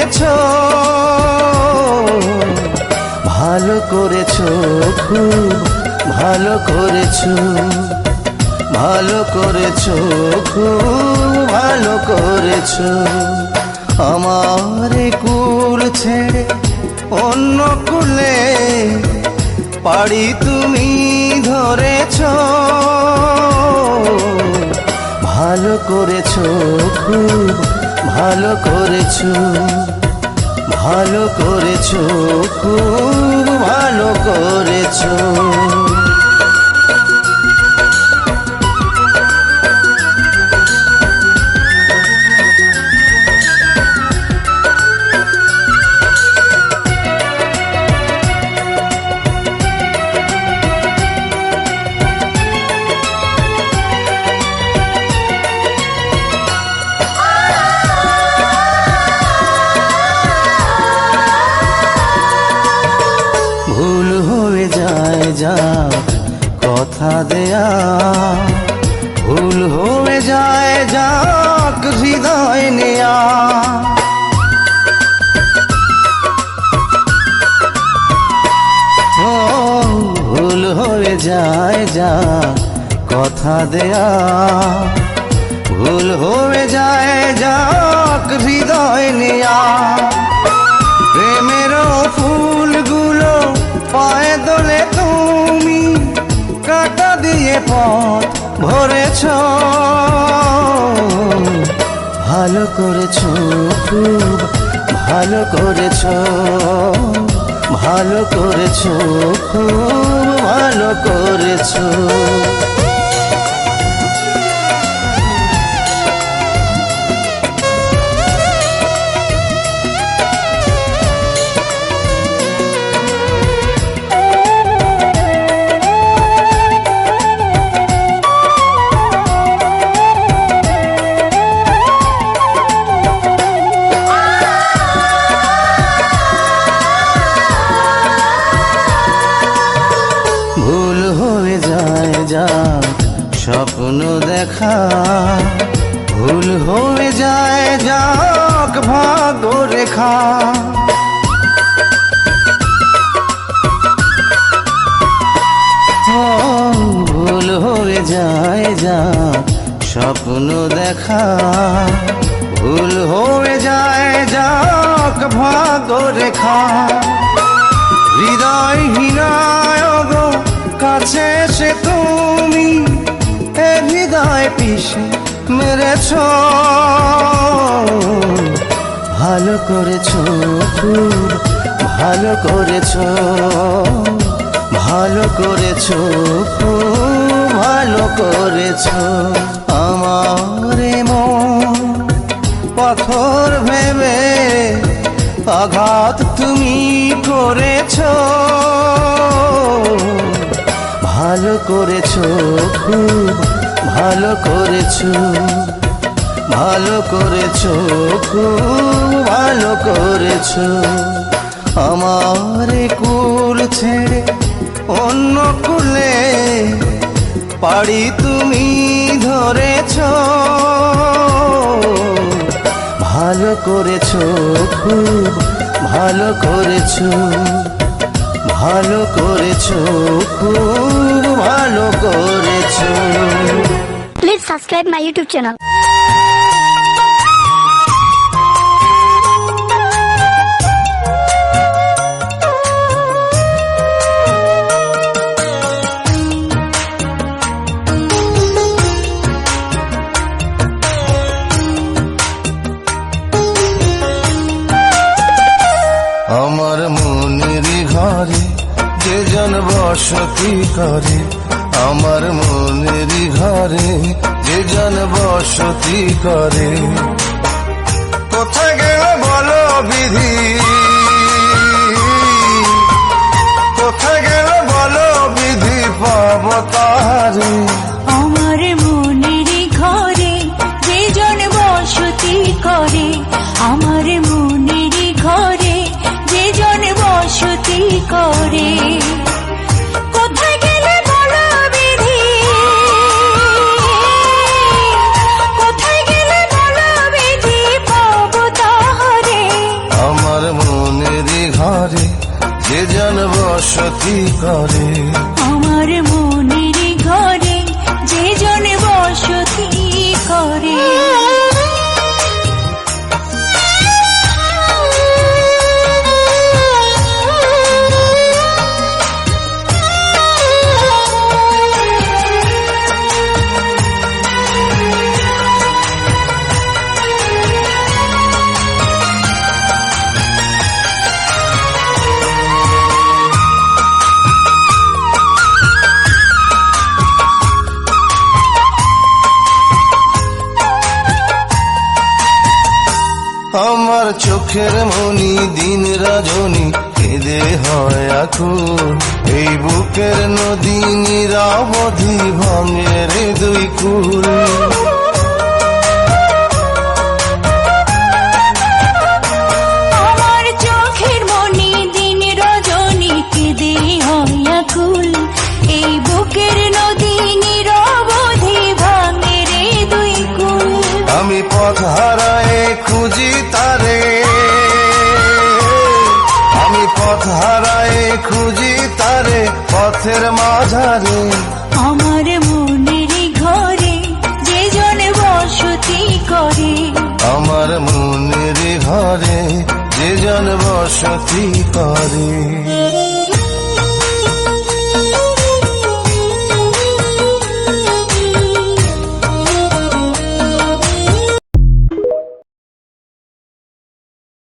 করেছো, ভালো করেছো, খুব ভালো করেছো, ভালো করেছো, খুব ভালো করেছো। আমার কুল ছেড়ে অন্য কুলে পাড়ি তুমি ধরেছো, ভালো করেছো, খুব ভালো করেছো, ভালো করেছো, খুব ভালো করেছো। ভুল হয়ে যায় যাক কথা দেয়া, ভুল হয়ে যায় যাক হৃদয় নেয়া। ও ভুল হয়ে যায় যাক কথা দেয়া, ভুল হয়ে যায় যাক হৃদয় নেয়া। প্রেমের ফুলগুলো পায়ে দোলে তুমি কাঁটা দিয়ে পথ ভরেছো, ভালো করেছো, খুব ভালো করেছো, ভালো করেছো, খুব ভালো করেছো। ভুল হয়ে যায় যাক স্বপ্ন দেখা, ভুল হয়ে যায় যাক ভাগ্য রেখা। ভুল হয়ে যায় যাক স্বপ্ন দেখা, ভুল হয়ে যায় যাক ভাগ্য রেখা। হৃদয়হীনায় গো কাছে এসে তুমি এ হৃদয় পিষে মেরেছো, ভালো করেছো, খুব ভালো করেছো, ভালো করেছো, খুব ভালো করেছো। আমার মন পাথর ভেবে আঘাত তুমি করেছো, ভালো করেছো, খুব ভালো করেছো, ভালো করেছো, খুব ভালো করেছো। আমার কুল ছেড়ে অন্য কুলে পাড়ি তুমি ধরেছো, ভালো করেছো, খুব ভালো করেছো, ভালো করেছো, খুব ভালো করেছো। Please subscribe my YouTube channel. আমার মনের ঘরে যে জন বসতি করে, আমার মনের ঘরে যে জন বসতি করে। কোথায় গেল বলো বিধি, কোথায় গেল বলো বিধি পাব তারে। আমার মনের ঘরে যে জন বসতি করে, আমার মনের ঘরে যে জন বসতি করে। কোথায় গেলে বলো বিধি, কোথায় গেলে বলো বিধি পাব তাহারে। যে জন বসতি করে। আমার মনের ঘরে যে জন বসতি করে। আমার চোখের মনি দিন রজনী কেঁদে হয় আকুল, এই বুকের নদী নিরাবধি ভাঙে রে দুই কুল। আমার চোখের মনি দিন রজনী কেঁদে হয় আকুল, এই বুকের নদী নিরবধি ভাঙে রে দুই কুল। আমি পথ হারায়ে খুঁজি তারে, আমি পথ হারায়ে খুঁজি তারে পথের মাঝারে। আমার মনের ঘরে যে জন বসতি করে। আমার মনের ঘরে যে জন বসতি করে।